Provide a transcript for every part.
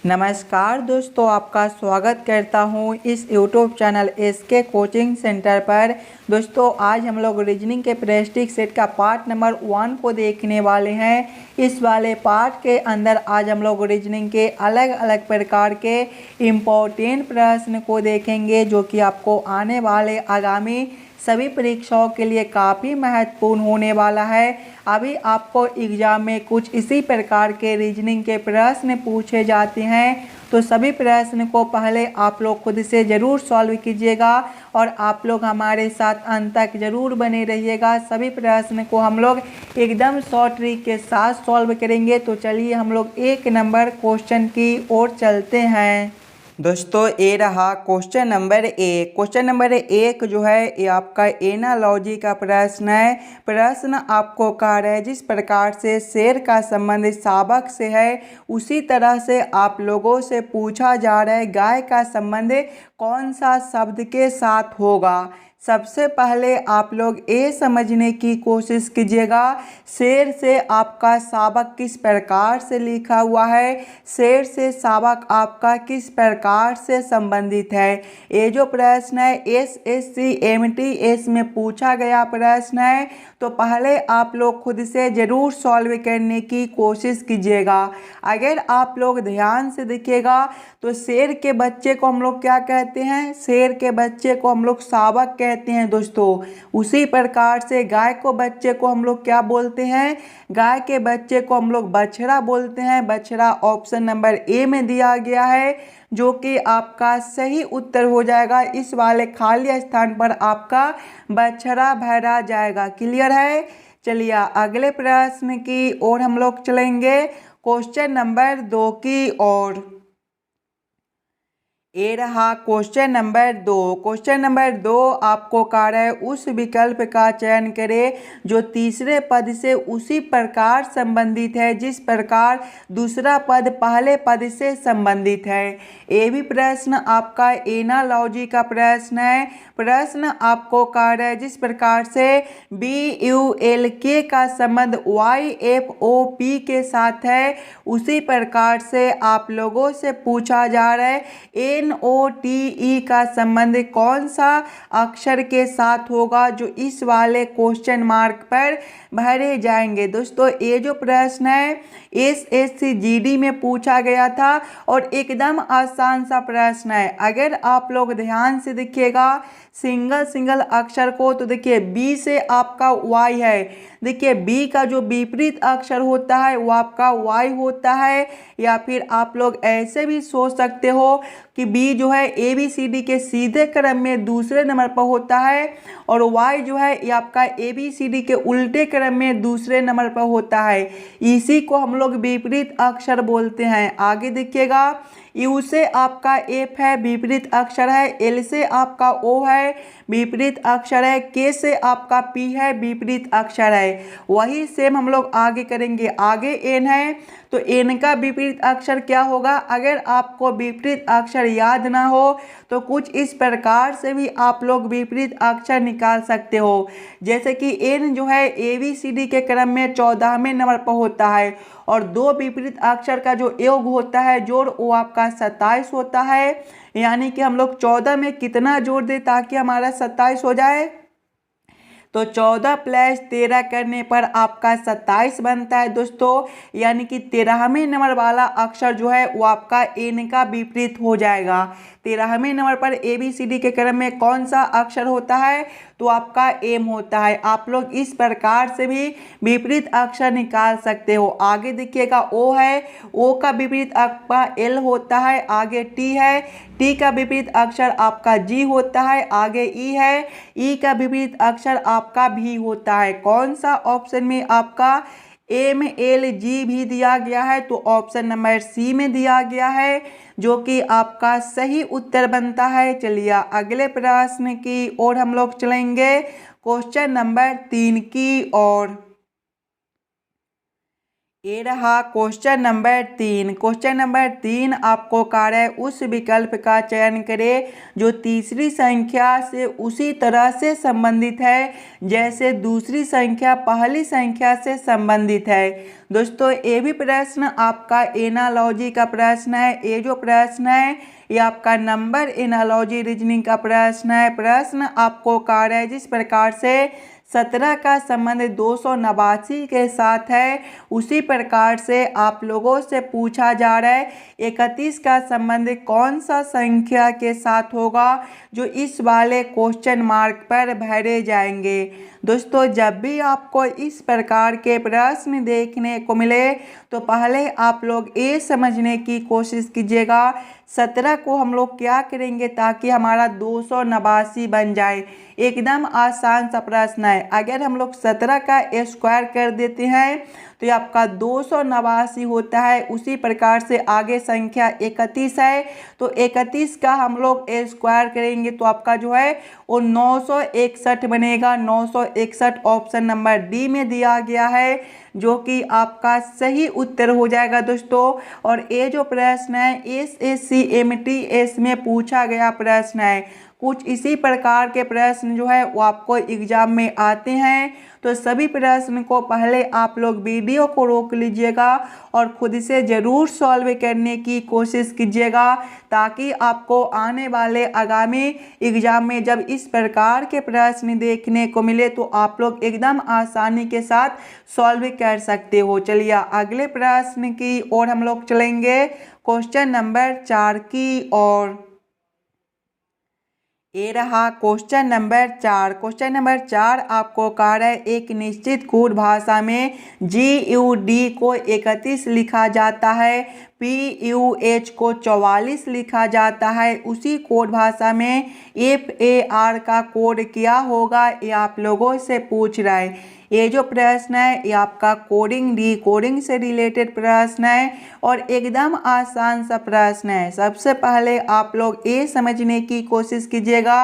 नमस्कार दोस्तों, आपका स्वागत करता हूं इस YouTube channel SK coaching centre पर। दोस्तों आज हम लोग रीजनिंग के प्रैक्टिस सेट का पार्ट नंबर 1 को देखने वाले हैं। इस वाले पार्ट के अंदर आज हम लोग रीजनिंग के अलग अलग प्रकार के इम्पोर्टेंट प्रश्न को देखेंगे, जो कि आपको आने वाले आगामी सभी परीक्षाओं के लिए काफ़ी महत्वपूर्ण होने वाला है। अभी आपको एग्ज़ाम में कुछ इसी प्रकार के रीजनिंग के प्रश्न पूछे जाते हैं, तो सभी प्रश्न को पहले आप लोग खुद से ज़रूर सॉल्व कीजिएगा और आप लोग हमारे साथ अंत तक ज़रूर बने रहिएगा। सभी प्रश्न को हम लोग एकदम शॉर्ट ट्रिक के साथ सॉल्व करेंगे। तो चलिए हम लोग 1 नंबर क्वेश्चन की ओर चलते हैं। दोस्तों ये रहा क्वेश्चन नंबर 1। क्वेश्चन नंबर 1 जो है ये आपका एनालॉजी का प्रश्न है। प्रश्न आपको कह रहा है जिस प्रकार से शेर का संबंध शावक से है, उसी तरह से आप लोगों से पूछा जा रहा है गाय का संबंध कौन सा शब्द के साथ होगा। सबसे पहले आप लोग ये समझने की कोशिश कीजिएगा शेर से आपका शावक किस प्रकार से लिखा हुआ है, शेर से शावक आपका किस प्रकार से संबंधित है। ये जो प्रश्न है SSC MTS में पूछा गया प्रश्न है, तो पहले आप लोग खुद से ज़रूर सॉल्व करने की कोशिश कीजिएगा। अगर आप लोग ध्यान से देखिएगा तो शेर के बच्चे को हम लोग क्या कहते हैं, शेर के बच्चे को हम लोग शावक कहते हैं दोस्तों। उसी प्रकार से गाय को बच्चे को हम लोग क्या बोलते हैं, गाय के बच्चे को हम लोग बछड़ा बोलते हैं। बछड़ा ऑप्शन नंबर ए में दिया गया है, जो कि आपका सही उत्तर हो जाएगा। इस वाले खाली स्थान पर आपका बछड़ा भरा जाएगा। क्लियर है। चलिए अगले प्रश्न की ओर हम लोग चलेंगे, क्वेश्चन नंबर 2 की ओर। ये रहा क्वेश्चन नंबर 2। क्वेश्चन नंबर 2 आपको कह रहा है उस विकल्प का चयन करें जो तीसरे पद से उसी प्रकार संबंधित है जिस प्रकार दूसरा पद पहले पद से संबंधित है। ये भी प्रश्न आपका एनालॉजी का प्रश्न है। प्रश्न आपको कह रहा है जिस प्रकार से BULK का संबंध YFOP के साथ है, उसी प्रकार से आप लोगों से पूछा जा रहा है NOTE का संबंध कौन सा अक्षर के साथ होगा, जो इस वाले क्वेश्चन मार्क पर भरे जाएंगे। दोस्तों ये जो प्रश्न है SSC GD में पूछा गया था और एकदम आसान सा प्रश्न है। अगर आप लोग ध्यान से देखिएगा सिंगल अक्षर को, तो देखिए B से आपका Y है। देखिए B का जो विपरीत अक्षर होता है वो आपका Y होता है, या फिर आप लोग ऐसे भी सोच सकते हो कि B जो है ABCD के सीधे क्रम में दूसरे नंबर पर होता है और Y जो है ये आपका ABCD के उल्टे क्रम में दूसरे नंबर पर होता है। इसी को हम लोग विपरीत अक्षर बोलते हैं। आगे देखिएगा U से आपका F है, विपरीत अक्षर है। L से आपका O है, विपरीत अक्षर है। K से आपका P है, विपरीत अक्षर है। वही सेम हम लोग आगे करेंगे। आगे N है, तो N का विपरीत अक्षर क्या होगा। अगर आपको विपरीत अक्षर याद ना हो तो कुछ इस प्रकार से भी आप लोग विपरीत अक्षर निकाल सकते हो। जैसे कि N जो है ABCD के क्रम में 14वें नंबर पर होता है और दो विपरीत अक्षर का जो योग होता है जोड़, वो आपका 27 होता है। यानी कि हम लोग 14 में कितना जोड़ दें ताकि हमारा 27 हो जाए, तो 14 + 13 करने पर आपका 27 बनता है दोस्तों। यानी कि 13वें नंबर वाला अक्षर जो है वो आपका N का विपरीत हो जाएगा। 13वें नंबर पर ABCD के क्रम में कौन सा अक्षर होता है, तो आपका M होता है। आप लोग इस प्रकार से भी विपरीत अक्षर निकाल सकते हो। आगे देखिएगा O है, O का विपरीत आपका L होता है। आगे T है, T का विपरीत अक्षर आपका G होता है। आगे E है, E का विपरीत अक्षर आपका V होता है। कौन सा ऑप्शन में आपका MLG भी दिया गया है, तो ऑप्शन नंबर C में दिया गया है, जो कि आपका सही उत्तर बनता है। चलिए अगले प्रश्न की ओर हम लोग चलेंगे, क्वेश्चन नंबर 3 की ओर। ये रहा क्वेश्चन नंबर 3। क्वेश्चन नंबर 3 आपको कार्य है उस विकल्प का चयन करें जो तीसरी संख्या से उसी तरह से संबंधित है जैसे दूसरी संख्या पहली संख्या से संबंधित है। दोस्तों ये भी प्रश्न आपका एनालॉजी का प्रश्न है। ये जो प्रश्न है ये आपका नंबर एनालॉजी रीजनिंग का प्रश्न है। प्रश्न आपको कार्य है जिस प्रकार से 17 का संबंध 289 के साथ है उसी प्रकार से आप लोगों से पूछा जा रहा है 31 का संबंध कौन सा संख्या के साथ होगा जो इस वाले क्वेश्चन मार्क पर भरे जाएंगे। दोस्तों जब भी आपको इस प्रकार के प्रश्न देखने को मिले तो पहले आप लोग ये समझने की कोशिश कीजिएगा 17 को हम लोग क्या करेंगे ताकि हमारा 289 बन जाए। एकदम आसान सा प्रश्न है। अगर हम लोग 17 का स्क्वायर कर देते हैं तो ये आपका 289 होता है। उसी प्रकार से आगे संख्या 31 है तो 31 का हम लोग स्क्वायर करेंगे तो आपका जो है वो 961 बनेगा। 961 ऑप्शन नंबर डी में दिया गया है जो कि आपका सही उत्तर हो जाएगा दोस्तों। और ये जो प्रश्न है SSC MTS में पूछा गया प्रश्न है। कुछ इसी प्रकार के प्रश्न जो है वो आपको एग्जाम में आते हैं तो सभी प्रश्न को पहले आप लोग वीडियो को रोक लीजिएगा और खुद से ज़रूर सॉल्व करने की कोशिश कीजिएगा ताकि आपको आने वाले आगामी एग्जाम में जब इस प्रकार के प्रश्न देखने को मिले तो आप लोग एकदम आसानी के साथ सॉल्व कर सकते हो। चलिए अगले प्रश्न की ओर हम लोग चलेंगे क्वेश्चन नंबर 4 की ओर। ये रहा क्वेश्चन नंबर 4। क्वेश्चन नंबर 4 आपको कार्य है एक निश्चित कोड भाषा में GUD को 31 लिखा जाता है, PUH को 44 लिखा जाता है। उसी कोड भाषा में FAR का कोड क्या होगा ये आप लोगों से पूछ रहा है। ये जो प्रश्न है ये आपका कोडिंग डिकोडिंग से रिलेटेड प्रश्न है और एकदम आसान सा प्रश्न है। सबसे पहले आप लोग ये समझने की कोशिश कीजिएगा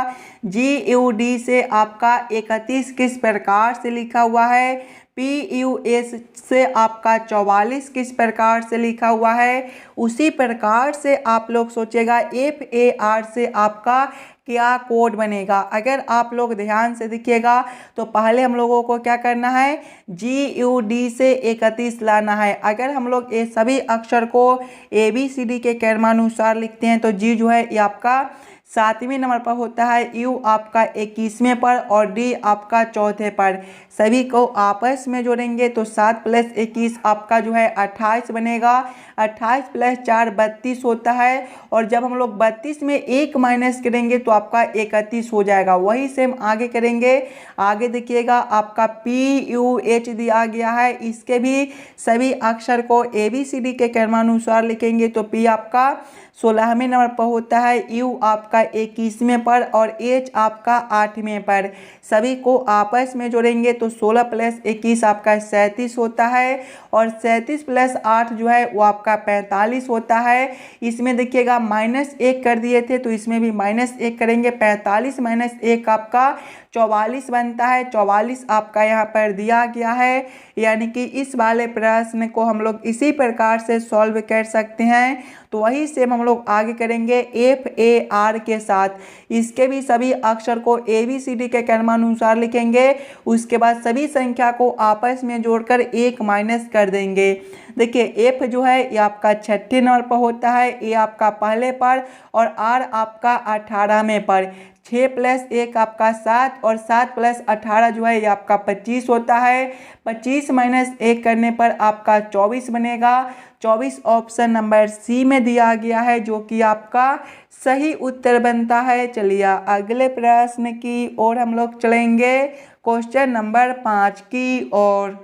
GUD से आपका 31 किस प्रकार से लिखा हुआ है, PUH से आपका 44 किस प्रकार से लिखा हुआ है। उसी प्रकार से आप लोग सोचेगा FAR से आपका क्या कोड बनेगा। अगर आप लोग ध्यान से देखिएगा तो पहले हम लोगों को क्या करना है GUD से 31 लाना है। अगर हम लोग ये सभी अक्षर को ABCD के क्रमानुसार लिखते हैं तो G जो है ये आपका 7वें नंबर पर होता है, U आपका 21वें पर और D आपका 4थे पर। सभी को आपस में जोड़ेंगे तो 7 + 21 आपका जो है 28 बनेगा। 28 + 4 32 होता है और जब हम लोग 32 में 1 माइनस करेंगे तो आपका 31 हो जाएगा। वही सेम आगे करेंगे। आगे देखिएगा आपका PUH दिया गया है, इसके भी सभी अक्षर को ABCD के क्रमानुसार लिखेंगे तो P आपका 16वें नंबर पर होता है, U आपका 21वें पर और H आपका 8वें पर। सभी को आपस में जोड़ेंगे तो 16 + 21 आपका 37 होता है और 37 + 8 जो है वो आपका 45 होता है। इसमें देखिएगा -1 कर दिए थे तो इसमें भी -1 करेंगे। 45 - 1 आपका 44 बनता है। 44 आपका यहाँ पर दिया गया है। यानी कि इस वाले प्रश्न को हम लोग इसी प्रकार से सॉल्व कर सकते हैं। तो वही सेम हम लोग आगे करेंगे FAR के साथ। इसके भी सभी अक्षर को ABCD के क्रमानुसार लिखेंगे। उसके बाद सभी संख्या को आपस में जोड़कर 1 माइनस कर देंगे। देखिए F जो है ये आपका 6ठे नंबर पर होता है, A आपका पहले पर और R आपका 18वें पर। 6 + 1 आपका 7 और 7 + 18 जो है ये आपका 25 होता है। 25 - 1 करने पर आपका 24 बनेगा। 24 ऑप्शन नंबर C में दिया गया है जो कि आपका सही उत्तर बनता है। चलिए अगले प्रश्न की ओर हम लोग चलेंगे क्वेश्चन नंबर 5 की ओर।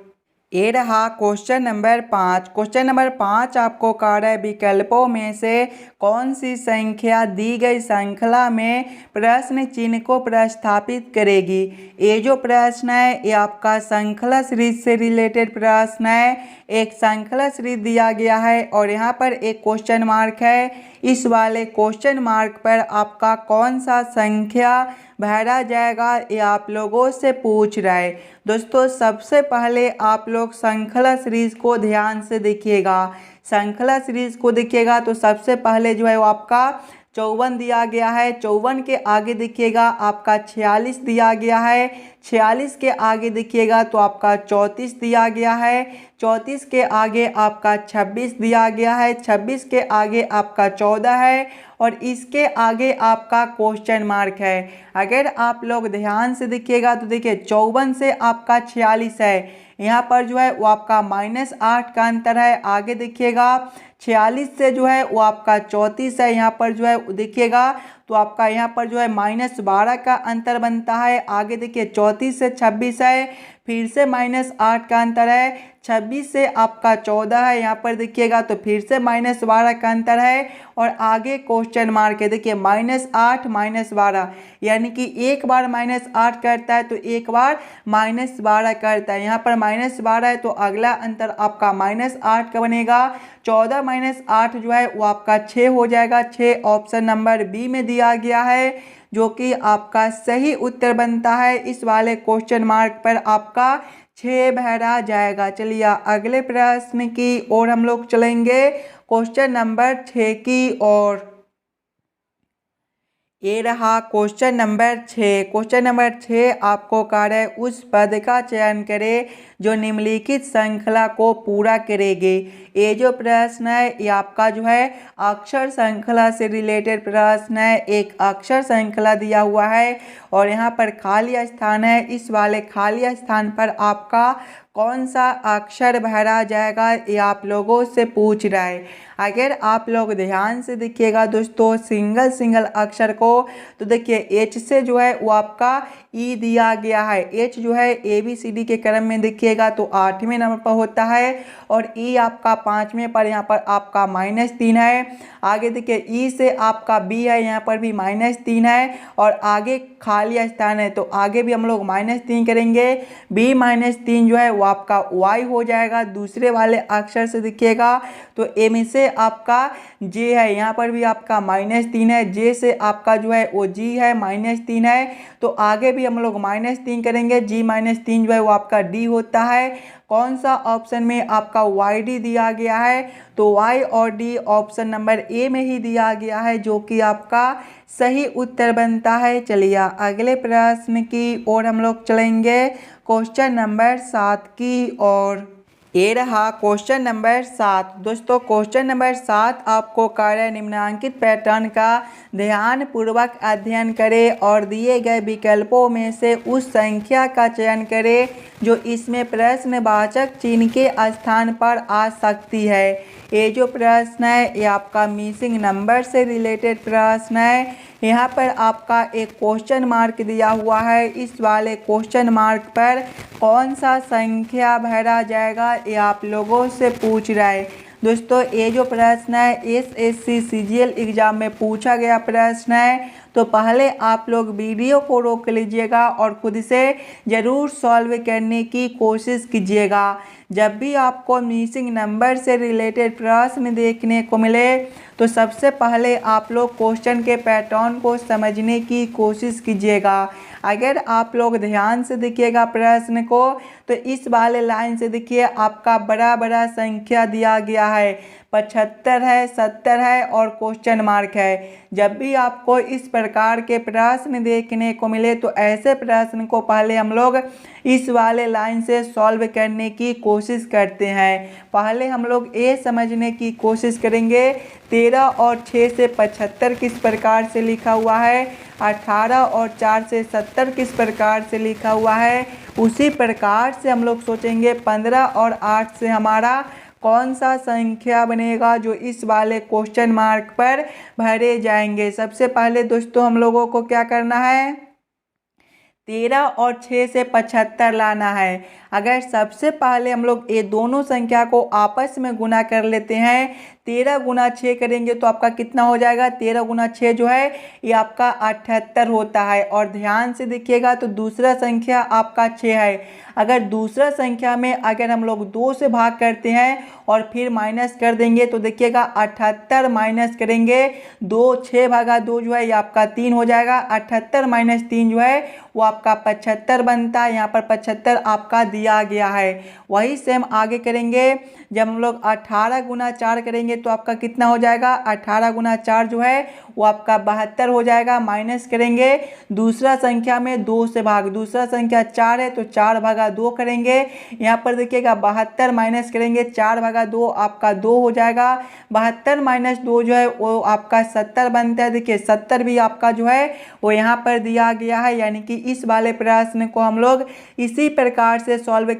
ये रहा क्वेश्चन नंबर 5। क्वेश्चन नंबर 5 आपको कार्य विकल्पों में से कौन सी संख्या दी गई श्रृंखला में प्रश्न चिन्ह को प्रतिस्थापित करेगी। ये जो प्रश्न है ये आपका श्रृंखला सीरीज से रिलेटेड प्रश्न है। एक श्रृंखला सीरीज दिया गया है और यहाँ पर एक क्वेश्चन मार्क है। इस वाले क्वेश्चन मार्क पर आपका कौन सा संख्या भरा जाएगा, ये आप लोगों से पूछ रहा है। दोस्तों सबसे पहले आप लोग श्रृंखला सीरीज को ध्यान से देखिएगा। श्रृंखला सीरीज को देखिएगा तो सबसे पहले जो है वो आपका 54 दिया गया है। 54 के आगे देखिएगा आपका 46 दिया गया है। 46 के आगे देखिएगा तो आपका 34 दिया गया है। 34 के आगे आपका 26 दिया गया है। 26 के आगे आपका 14 है और इसके आगे आपका क्वेश्चन मार्क है। अगर आप लोग ध्यान से देखिएगा तो देखिए 54 से आपका 46 है, यहाँ पर जो है वो आपका -8 का अंतर है। आगे देखिएगा 46 से जो है वो आपका 34 है, यहाँ पर जो है देखिएगा तो आपका यहाँ पर जो है -12 का अंतर बनता है। आगे देखिए 34 से 26 है, फिर से -8 का अंतर है। 26 से आपका 14 है, यहाँ पर देखिएगा तो फिर से -12 का अंतर है और आगे क्वेश्चन मार्क है। देखिए -8 -12 यानी कि एक बार -8 करता है तो एक बार -12 करता है। यहाँ पर -12 है तो अगला अंतर आपका -8 का बनेगा। 14 -8 जो है वो आपका 6 हो जाएगा। 6 ऑप्शन नंबर बी में दिया गया है जो कि आपका सही उत्तर बनता है। इस वाले क्वेश्चन मार्क पर आपका 6 भरा जाएगा। चलिए अगले प्रश्न की ओर हम लोग चलेंगे, क्वेश्चन नंबर 6 की ओर। ये रहा क्वेश्चन नंबर 6। क्वेश्चन नंबर 6 आपको कार्य है उस पद का चयन करें जो निम्नलिखित श्रृंखला को पूरा करेगी। ये जो प्रश्न है ये आपका जो है अक्षर श्रृंखला से रिलेटेड प्रश्न है। एक अक्षर श्रृंखला दिया हुआ है और यहाँ पर खाली स्थान है। इस वाले खाली स्थान पर आपका कौन सा अक्षर भरा जाएगा ये आप लोगों से पूछ रहा है। अगर आप लोग ध्यान से देखिएगा दोस्तों सिंगल अक्षर को तो देखिए एच से जो है वो आपका ई दिया गया है। एच जो है ABCD के क्रम में देखिएगा तो 8वें नंबर पर होता है और ई आपका 5वें पर, यहाँ पर आपका -3 है। आगे देखिए ई से आपका बी है, यहाँ पर भी -3 है और आगे खाली स्थान है तो आगे भी हम लोग -3 करेंगे। बी -3 जो है वो आपका वाई हो जाएगा। दूसरे वाले अक्षर से देखिएगा तो ए में से आपका जे है, यहाँ पर भी आपका -3 है। जे से आपका जो है वो जी है, -3 है तो आगे भी हम लोग -3 करेंगे। जी -3 जो है वो आपका डी होता है। कौन सा ऑप्शन में आपका वाई डी दिया गया है तो वाई और डी ऑप्शन नंबर ए में ही दिया गया है जो कि आपका सही उत्तर बनता है। चलिए अगले प्रश्न की ओर हम लोग चलेंगे, क्वेश्चन नंबर 7 की ओर। ये रहा क्वेश्चन नंबर 7। दोस्तों क्वेश्चन नंबर 7 आपको कार्य निम्नलिखित पैटर्न का ध्यानपूर्वक अध्ययन करें और दिए गए विकल्पों में से उस संख्या का चयन करें जो इसमें प्रश्नवाचक चिन्ह के स्थान पर आ सकती है। ये जो प्रश्न है ये आपका मिसिंग नंबर से रिलेटेड प्रश्न है। यहाँ पर आपका एक क्वेश्चन मार्क दिया हुआ है। इस वाले क्वेश्चन मार्क पर कौन सा संख्या भरा जाएगा ये आप लोगों से पूछ रहा है। दोस्तों ये जो प्रश्न है SSC CGL एग्जाम में पूछा गया प्रश्न है तो पहले आप लोग वीडियो को रोक लीजिएगा और खुद से ज़रूर सॉल्व करने की कोशिश कीजिएगा। जब भी आपको मिसिंग नंबर से रिलेटेड प्रश्न देखने को मिले तो सबसे पहले आप लोग क्वेश्चन के पैटर्न को समझने की कोशिश कीजिएगा। अगर आप लोग ध्यान से देखिएगा प्रश्न को तो इस वाले लाइन से देखिए आपका बड़ा संख्या दिया गया है, 75 है, 70 है और क्वेश्चन मार्क है। जब भी आपको इस प्रकार के प्रश्न देखने को मिले तो ऐसे प्रश्न को पहले हम लोग इस वाले लाइन से सॉल्व करने की कोशिश करते हैं। पहले हम लोग ये समझने की कोशिश करेंगे 13 और 6 से 75 किस प्रकार से लिखा हुआ है, 18 और 4 से 70 किस प्रकार से लिखा हुआ है। उसी प्रकार से हम लोग सोचेंगे 15 और 8 से हमारा कौन सा संख्या बनेगा जो इस वाले क्वेश्चन मार्क पर भरे जाएंगे। सबसे पहले दोस्तों हम लोगों को क्या करना है, 13 और 6 से 75 लाना है। अगर सबसे पहले हम लोग ये दोनों संख्या को आपस में गुना कर लेते हैं 13 गुना 6 करेंगे तो आपका कितना हो जाएगा, 13 गुना 6 जो है ये आपका 78 होता है। और ध्यान से देखिएगा तो दूसरा संख्या आपका 6 है। अगर दूसरा संख्या में अगर हम लोग 2 से भाग करते हैं और फिर माइनस कर देंगे तो देखिएगा 78 माइनस करेंगे 2, 6 भागा 2 जो है ये आपका 3 हो जाएगा। 78 माइनस 3 जो है वो आपका 75 बनता है। यहाँ पर 75 आपका दिया गया है। वही सेम आगे करेंगे, जब हम लोग 18 गुना 4 करेंगे तो आपका कितना हो जाएगा, 18 गुना 4 जो है वो आपका 72 हो जाएगा। माइनस करेंगे दूसरा संख्या में 2 से भाग, दूसरा संख्या 4 है तो 4 भागा 2 करेंगे। यहाँ पर देखिएगा 72 माइनस करेंगे 4 भागा 2 आपका 2 हो जाएगा। 72 माइनस 2 जो है वो आपका 70 बनता है। देखिए 70 भी आपका जो है वो यहाँ पर दिया गया है। यानी कि इस वाले प्रश्न को हम लोग इसी प्रकार से सॉल्व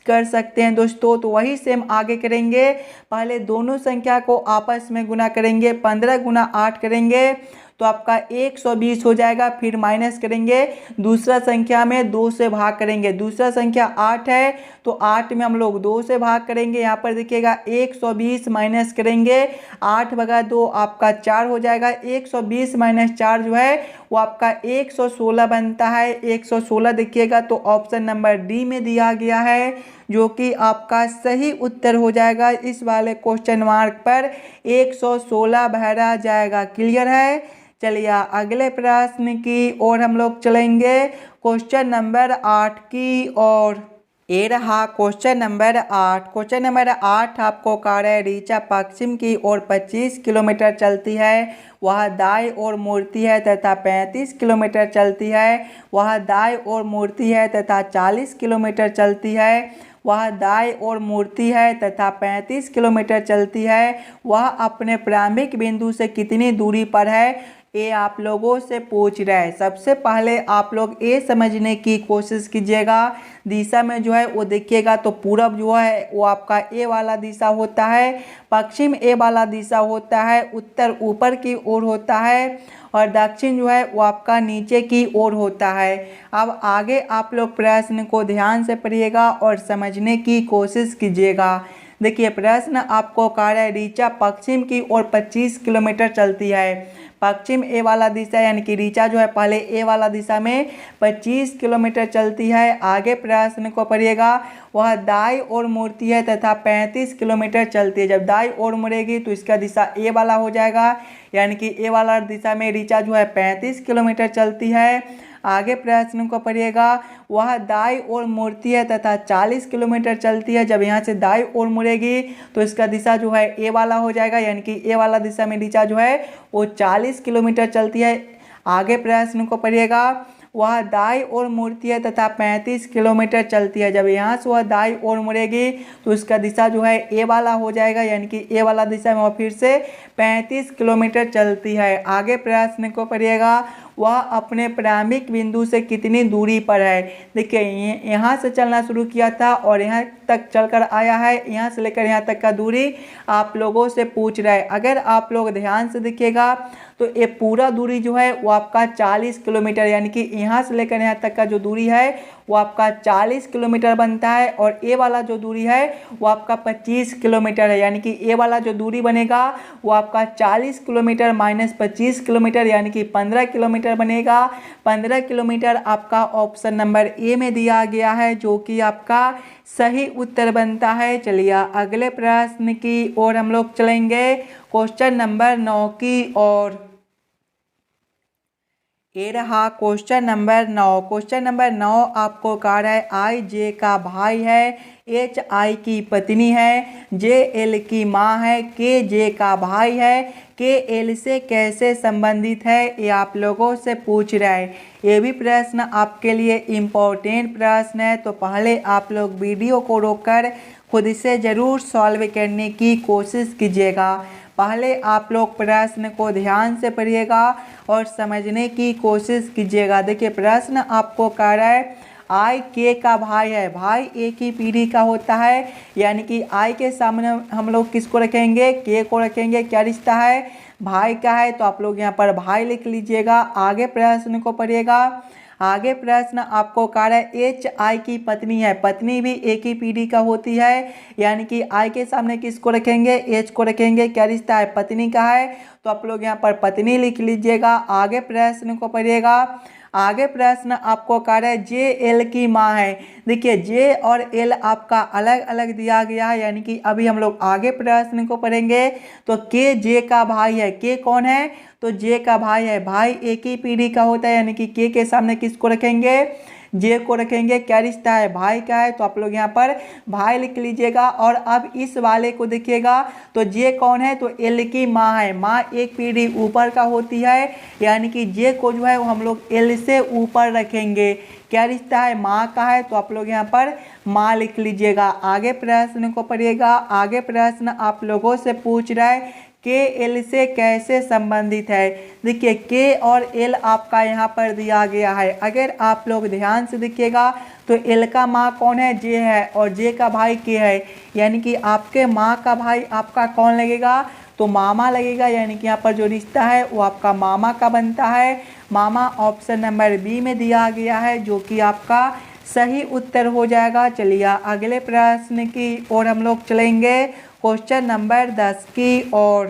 कर सकते हैं दोस्तों। तो वही सेम आगे करेंगे, पहले दोनों संख्या को आपस में गुना करेंगे। 15 गुना 8 करेंगे तो आपका 120 हो जाएगा। फिर माइनस करेंगे दूसरा संख्या में 2 से भाग करेंगे। दूसरा संख्या 8 है तो 8 में हम लोग 2 से भाग करेंगे। यहाँ पर देखिएगा 120 माइनस करेंगे 8 भागा 2 आपका 4 हो जाएगा। 120 माइनस 4 जो है वो आपका 116 बनता है। 116 देखिएगा तो ऑप्शन नंबर डी में दिया गया है, जो कि आपका सही उत्तर हो जाएगा। इस वाले क्वेश्चन मार्क पर 116 भरा जाएगा। क्लियर है। चलिए अगले प्रश्न की ओर हम लोग चलेंगे, क्वेश्चन नंबर 8 की ओर। ये रहा क्वेश्चन नंबर 8। क्वेश्चन नंबर 8 आपको कह रहा है ऋचा पश्चिम की ओर 25 किलोमीटर चलती है, वह दाएं ओर मुड़ती है तथा 35 किलोमीटर चलती है। वह दाएं ओर मुड़ती है तथा 40 किलोमीटर चलती है। वह दाएं ओर मुड़ती है तथा 35 किलोमीटर चलती है। वह अपने प्रारंभिक बिंदु से कितनी दूरी पर है, ये आप लोगों से पूछ रहा है। सबसे पहले आप लोग ये समझने की कोशिश कीजिएगा, दिशा में जो है वो देखिएगा तो पूरब जो है वो आपका ए वाला दिशा होता है, पश्चिम ए वाला दिशा होता है, उत्तर ऊपर की ओर होता है और दक्षिण जो है वो आपका नीचे की ओर होता है। अब आगे आप लोग प्रश्न को ध्यान से पढ़िएगा और समझने की कोशिश कीजिएगा। देखिए प्रश्न आपको कह रहा है ऋचा पश्चिम की ओर 25 किलोमीटर चलती है। पश्चिम ए वाला दिशा यानी कि ऋचा जो है पहले ए वाला दिशा में 25 किलोमीटर चलती है। आगे प्रश्न को पढ़िएगा, वह दाईं ओर मुड़ती है तथा 35 किलोमीटर चलती है। जब दाईं ओर मुड़ेगी तो इसका दिशा ए वाला हो जाएगा, यानी कि ए वाला दिशा में ऋचा जो है 35 किलोमीटर चलती है। आगे प्रश्न को पढ़िएगा, वह दाईं ओर मुड़ती है तथा 40 किलोमीटर चलती है। जब यहाँ से दाईं ओर मुड़ेगी तो इसका दिशा जो है ए वाला हो जाएगा, यानी कि ए वाला दिशा में ऋचा जो है वो 40 किलोमीटर चलती है। आगे प्रश्न को पढ़िएगा, वह दाईं ओर मुड़ती है तथा 35 किलोमीटर चलती है। जब यहाँ से वह दाईं ओर मुड़ेगी तो इसका दिशा जो है ए वाला हो जाएगा, यानी कि ए वाला दिशा में वह फिर से 35 किलोमीटर चलती है। आगे प्रश्न को पढ़िएगा, वह अपने प्रारंभिक बिंदु से कितनी दूरी पर है। देखिए यहाँ से चलना शुरू किया था और यहाँ तक चलकर आया है, यहाँ से लेकर यहाँ तक का दूरी आप लोगों से पूछ रहा है। अगर आप लोग ध्यान से देखिएगा तो ये पूरा दूरी जो है वो आपका 40 किलोमीटर, यानी कि यहाँ से लेकर यहाँ तक का जो दूरी है वो आपका 40 किलोमीटर बनता है। और ए वाला जो दूरी है वो आपका 25 किलोमीटर है, यानी कि ए वाला जो दूरी बनेगा वो आपका 40 किलोमीटर माइनस 25 किलोमीटर यानी कि 15 किलोमीटर बनेगा। 15 किलोमीटर आपका ऑप्शन नंबर ए में दिया गया है, जो कि आपका सही उत्तर बनता है। चलिए अगले प्रश्न की ओर हम लोग चलेंगे, क्वेश्चन नंबर 9 की ओर। ये रहा क्वेश्चन नंबर 9। क्वेश्चन नंबर 9 आपको कह रहा है आई जे का भाई है, एच आई की पत्नी है, जे एल की माँ है, के जे का भाई है, के एल से कैसे संबंधित है, ये आप लोगों से पूछ रहा है। ये भी प्रश्न आपके लिए इम्पोर्टेंट प्रश्न है, तो पहले आप लोग वीडियो को रोककर खुद से ज़रूर सॉल्व करने की कोशिश कीजिएगा। पहले आप लोग प्रश्न को ध्यान से पढ़िएगा और समझने की कोशिश कीजिएगा। देखिए प्रश्न आपको कह रहा है आई के का भाई है, भाई एक ही पीढ़ी का होता है, यानी कि आई के सामने हम लोग किसको रखेंगे, के को रखेंगे। क्या रिश्ता है, भाई का है, तो आप लोग यहाँ पर भाई लिख लीजिएगा। आगे प्रश्न को पढ़िएगा, आगे प्रश्न आपको कह रहा है एच आई की पत्नी है, पत्नी भी एक ही पीढ़ी का होती है, यानी कि आई के सामने किसको रखेंगे, एच को रखेंगे। क्या रिश्ता है, पत्नी का है, तो आप लोग यहाँ पर पत्नी लिख लीजिएगा। आगे प्रश्न को पढ़िएगा। आगे प्रश्न आपको कह रहा है जे एल की माँ है। देखिए जे और एल आपका अलग अलग दिया गया है, यानी कि अभी हम लोग आगे प्रश्न को पढ़ेंगे। तो के जे का भाई है, के कौन है, तो जे का भाई है, भाई एक ही पीढ़ी का होता है, यानी कि के सामने किसको रखेंगे, जे को रखेंगे। क्या रिश्ता है, भाई का है, तो आप लोग यहाँ पर भाई लिख लीजिएगा। और अब इस वाले को देखिएगा, तो जे कौन है, तो एल की माँ है, माँ एक पीढ़ी ऊपर का होती है, यानी कि जे को जो है वो हम लोग एल से ऊपर रखेंगे। क्या रिश्ता है, माँ का है, तो आप लोग यहाँ पर माँ लिख लीजिएगा। आगे प्रश्न को पढ़िएगा। आगे प्रश्न आप लोगों से पूछ रहा है के एल से कैसे संबंधित है। देखिए के और एल आपका यहाँ पर दिया गया है, अगर आप लोग ध्यान से देखिएगा तो एल का माँ कौन है, जे है, और जे का भाई के है, यानी कि आपके माँ का भाई आपका कौन लगेगा, तो मामा लगेगा, यानी कि यहाँ पर जो रिश्ता है वो आपका मामा का बनता है। मामा ऑप्शन नंबर बी में दिया गया है, जो कि आपका सही उत्तर हो जाएगा। चलिए अगले प्रश्न की ओर हम लोग चलेंगे, क्वेश्चन नंबर 10 की ओर।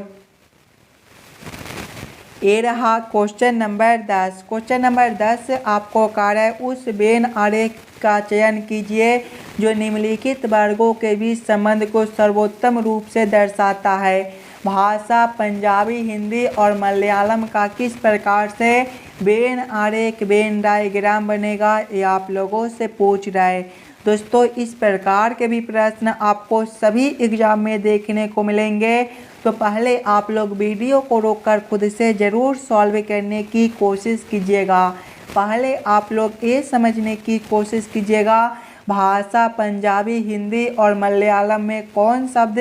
ये रहा क्वेश्चन नंबर 10। क्वेश्चन नंबर 10 आपको कह रहा है उस वेन आरेख का चयन कीजिए जो निम्नलिखित वर्गों के बीच संबंध को सर्वोत्तम रूप से दर्शाता है। भाषा पंजाबी, हिंदी और मलयालम का किस प्रकार से वेन आरेख, वेन डायग्राम बनेगा, ये आप लोगों से पूछ रहा है। दोस्तों इस प्रकार के भी प्रश्न आपको सभी एग्जाम में देखने को मिलेंगे, तो पहले आप लोग वीडियो को रोककर खुद से ज़रूर सॉल्व करने की कोशिश कीजिएगा। पहले आप लोग ये समझने की कोशिश कीजिएगा भाषा पंजाबी, हिंदी और मलयालम में कौन शब्द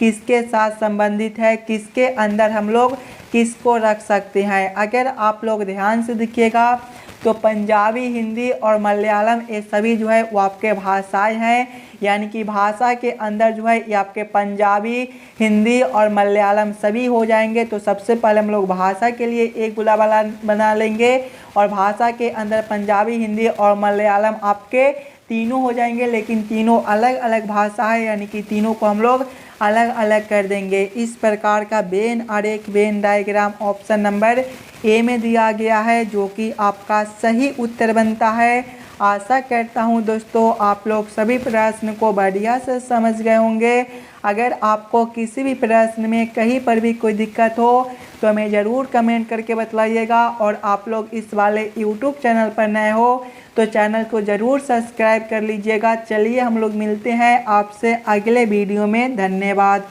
किसके साथ संबंधित है, किसके अंदर हम लोग किसको रख सकते हैं। अगर आप लोग ध्यान से देखिएगा तो पंजाबी, हिंदी और मलयालम ये सभी जो है वो आपके भाषाएं हैं, यानी कि भाषा के अंदर जो है ये आपके पंजाबी, हिंदी और मलयालम सभी हो जाएंगे। तो सबसे पहले हम लोग भाषा के लिए एक बुलावा बना लेंगे, और भाषा के अंदर पंजाबी, हिंदी और मलयालम आपके तीनों हो जाएंगे, लेकिन तीनों अलग अलग भाषा है, यानी कि तीनों को हम लोग अलग अलग कर देंगे। इस प्रकार का वेन आरेख, Venn diagram option number A में दिया गया है, जो कि आपका सही उत्तर बनता है। आशा करता हूं दोस्तों आप लोग सभी प्रश्न को बढ़िया से समझ गए होंगे। अगर आपको किसी भी प्रश्न में कहीं पर भी कोई दिक्कत हो तो हमें ज़रूर कमेंट करके बतलाइएगा, और आप लोग इस वाले यूट्यूब चैनल पर नए हो तो चैनल को ज़रूर सब्सक्राइब कर लीजिएगा। चलिए हम लोग मिलते हैं आपसे अगले वीडियो में। धन्यवाद।